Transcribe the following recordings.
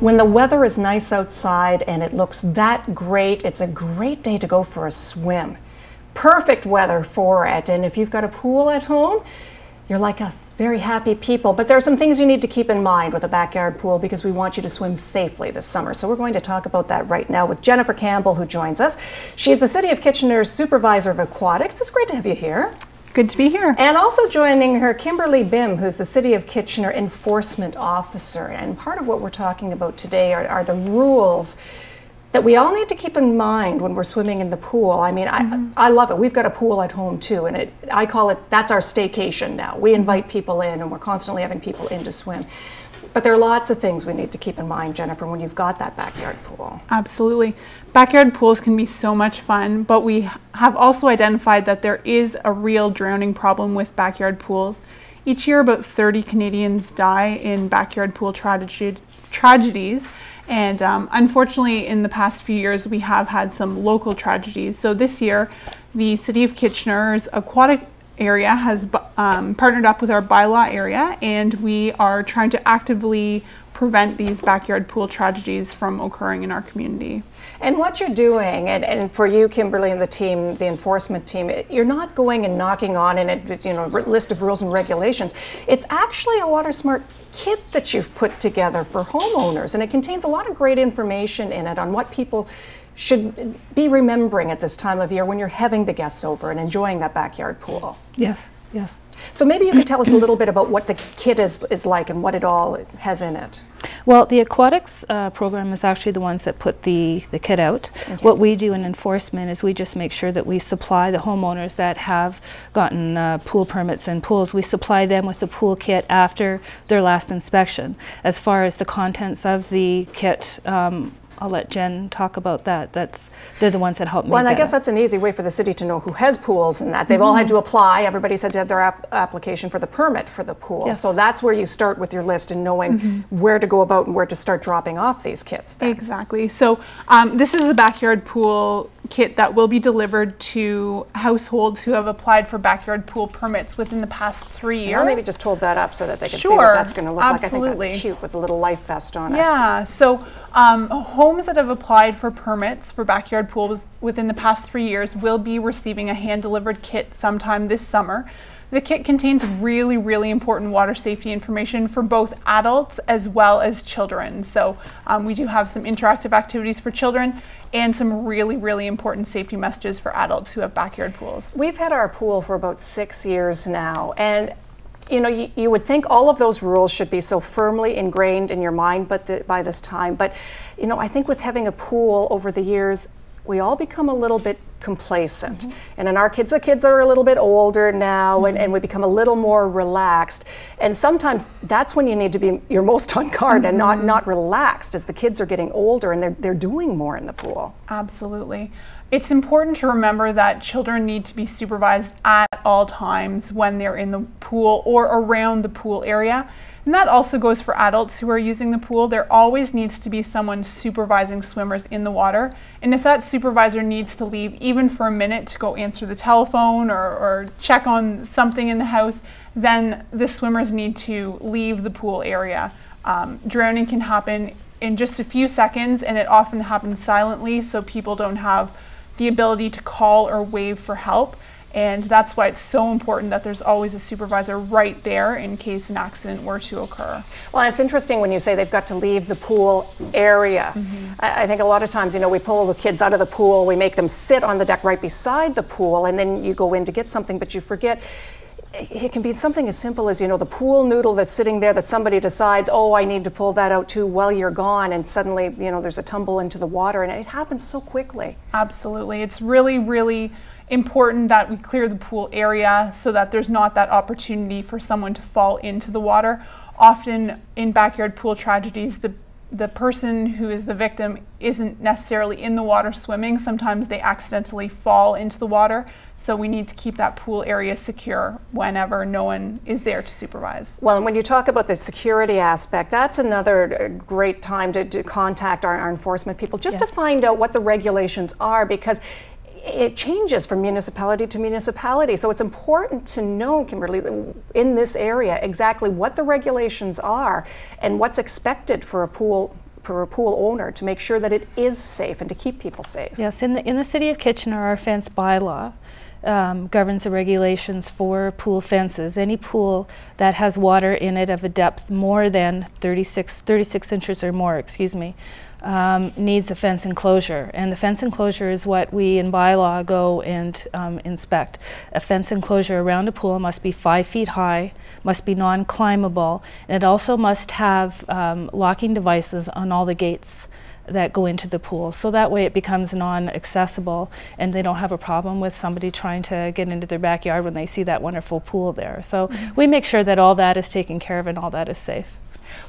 When the weather is nice outside and it looks that great, it's a great day to go for a swim. Perfect weather for it. And if you've got a pool at home, you're like us, very happy people. But there are some things you need to keep in mind with a backyard pool because we want you to swim safely this summer. So we're going to talk about that right now with Jennifer Campbell, who joins us. She's the City of Kitchener's Supervisor of Aquatics. It's great to have you here. Good to be here. And also joining her, Kimberly Bim, who's the City of Kitchener Enforcement Officer. And part of what we're talking about today are the rules that we all need to keep in mind when we're swimming in the pool. I mean, I love it. We've got a pool at home too, and I call it, that's our staycation now. We invite people in and we're constantly having people in to swim. But there are lots of things we need to keep in mind, Jennifer, when you've got that backyard pool. Absolutely. Backyard pools can be so much fun, but we have also identified that there is a real drowning problem with backyard pools. Each year, about 30 Canadians die in backyard pool tragedies. And unfortunately, in the past few years, we have had some local tragedies. So this year, the City of Kitchener's aquatic area has partnered up with our By Law area, and we are trying to actively prevent these backyard pool tragedies from occurring in our community. And what you're doing, and for you, Kimberly, and the team, the enforcement team, you're not going and knocking on a list of rules and regulations. It's actually a water smart kit that you've put together for homeowners, and it contains a lot of great information in it on what people should be remembering at this time of year when you're having the guests over and enjoying that backyard pool. Yes, yes. So maybe you could tell us a little bit about what the kit is like and what it all has in it. Well, the aquatics program is actually the ones that put the kit out. Okay. What we do in enforcement is we just make sure that we supply the homeowners that have gotten pool permits and pools. We supply them with the pool kit after their last inspection. As far as the contents of the kit, I'll let Jen talk about that. They're the ones that help me. Well, and I guess that's an easy way for the city to know who has pools and that. They've all had to apply. Everybody's had to have their application for the permit for the pool. Yes. So that's where you start with your list and knowing where to go about and where to start dropping off these kits then. Exactly. So this is a backyard pool kit that will be delivered to households who have applied for backyard pool permits within the past 3 years. Well, maybe just hold that up so that they can see what that's going to look absolutely. like. I think that's cute with a little life vest on it. Yeah. So homes that have applied for permits for backyard pools within the past 3 years will be receiving a hand-delivered kit sometime this summer. The kit contains really, really important water safety information for both adults as well as children. So we do have some interactive activities for children and some really, really important safety messages for adults who have backyard pools. We've had our pool for about 6 years now, and you know, you would think all of those rules should be so firmly ingrained in your mind by this time. But, you know, I think with having a pool over the years, we all become a little bit complacent. And in our kids, the kids are a little bit older now, and we become a little more relaxed. And sometimes that's when you need to be your most on guard and not relaxed as the kids are getting older and they're doing more in the pool. Absolutely. It's important to remember that children need to be supervised at all times when they're in the pool or around the pool area. And that also goes for adults who are using the pool. There always needs to be someone supervising swimmers in the water. And if that supervisor needs to leave even for a minute to go answer the telephone or check on something in the house, then the swimmers need to leave the pool area. Drowning can happen in just a few seconds, and it often happens silently, so people don't have the ability to call or wave for help. And that's why it's so important that there's always a supervisor right there in case an accident were to occur. Well, it's interesting when you say they've got to leave the pool area. I think a lot of times, you know, we pull the kids out of the pool, we make them sit on the deck right beside the pool, and then you go in to get something, but you forget. It can be something as simple as, you know, the pool noodle that's sitting there that somebody decides, oh, I need to pull that out too while you're gone, and suddenly, you know, there's a tumble into the water, and it happens so quickly. Absolutely. It's really, really important that we clear the pool area so that there's not that opportunity for someone to fall into the water. Often in backyard pool tragedies, the person who is the victim isn't necessarily in the water swimming. Sometimes they accidentally fall into the water. So we need to keep that pool area secure whenever no one is there to supervise. Well, and when you talk about the security aspect, that's another great time to contact our enforcement people just to find out what the regulations are, because it changes from municipality to municipality. So it's important to know, Kimberly, in this area exactly what the regulations are and what's expected for a pool for a pool owner to make sure that it is safe and to keep people safe? Yes, in the City of Kitchener, our fence bylaw governs the regulations for pool fences. Any pool that has water in it of a depth more than 36 inches or more, needs a fence enclosure. And the fence enclosure is what we in bylaw go and inspect. A fence enclosure around a pool must be 5 feet high, must be non-climbable, and it also must have locking devices on all the gates that go into the pool, so that way it becomes non-accessible and they don't have a problem with somebody trying to get into their backyard when they see that wonderful pool there. So we make sure that all that is taken care of and all that is safe.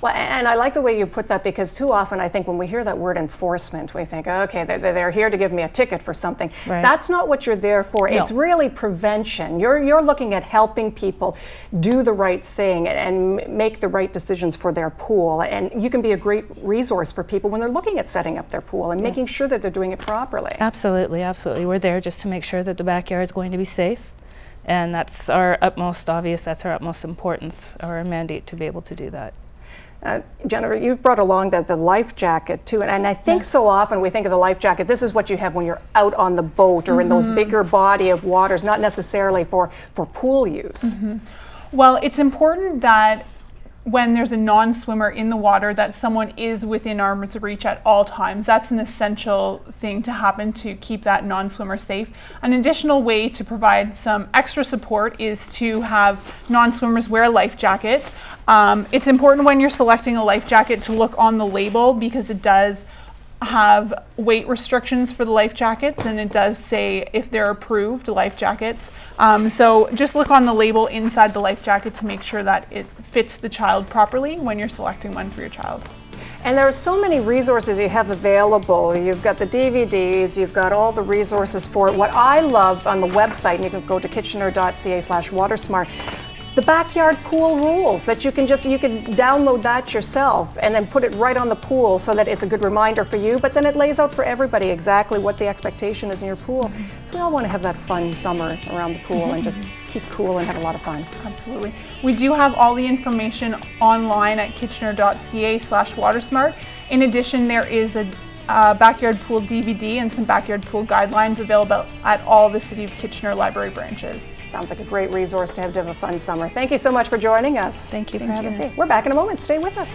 Well, and I like the way you put that, because too often I think when we hear that word enforcement, we think, okay, they're here to give me a ticket for something. Right. That's not what you're there for. No. It's really prevention. You're looking at helping people do the right thing and make the right decisions for their pool. And you can be a great resource for people when they're looking at setting up their pool and making sure that they're doing it properly. Absolutely, absolutely. We're there just to make sure that the backyard is going to be safe. And that's our utmost importance, or a mandate to be able to do that. Jennifer, you've brought along the life jacket too, and I think so often we think of the life jacket, this is what you have when you're out on the boat or in those bigger body of waters, not necessarily for pool use. Well, it's important that when there's a non-swimmer in the water that someone is within arm's reach at all times. That's an essential thing to happen to keep that non-swimmer safe. An additional way to provide some extra support is to have non-swimmers wear a life jacket. It's important when you're selecting a life jacket to look on the label, because it does have weight restrictions for the life jackets, and it does say if they're approved life jackets. So just look on the label inside the life jacket to make sure that it fits the child properly when you're selecting one for your child. And there are so many resources you have available. You've got the DVDs, you've got all the resources for it. What I love on the website, and you can go to kitchener.ca/watersmart, the backyard pool rules that you can download that yourself and then put it right on the pool so that it's a good reminder for you, but then it lays out for everybody exactly what the expectation is in your pool. So we all want to have that fun summer around the pool and just keep cool and have a lot of fun. Absolutely. We do have all the information online at kitchener.ca/watersmart. In addition, there is a backyard pool DVD and some backyard pool guidelines available at all the City of Kitchener library branches. Sounds like a great resource to have a fun summer. Thank you so much for joining us. Thank you for having me. We're back in a moment. Stay with us.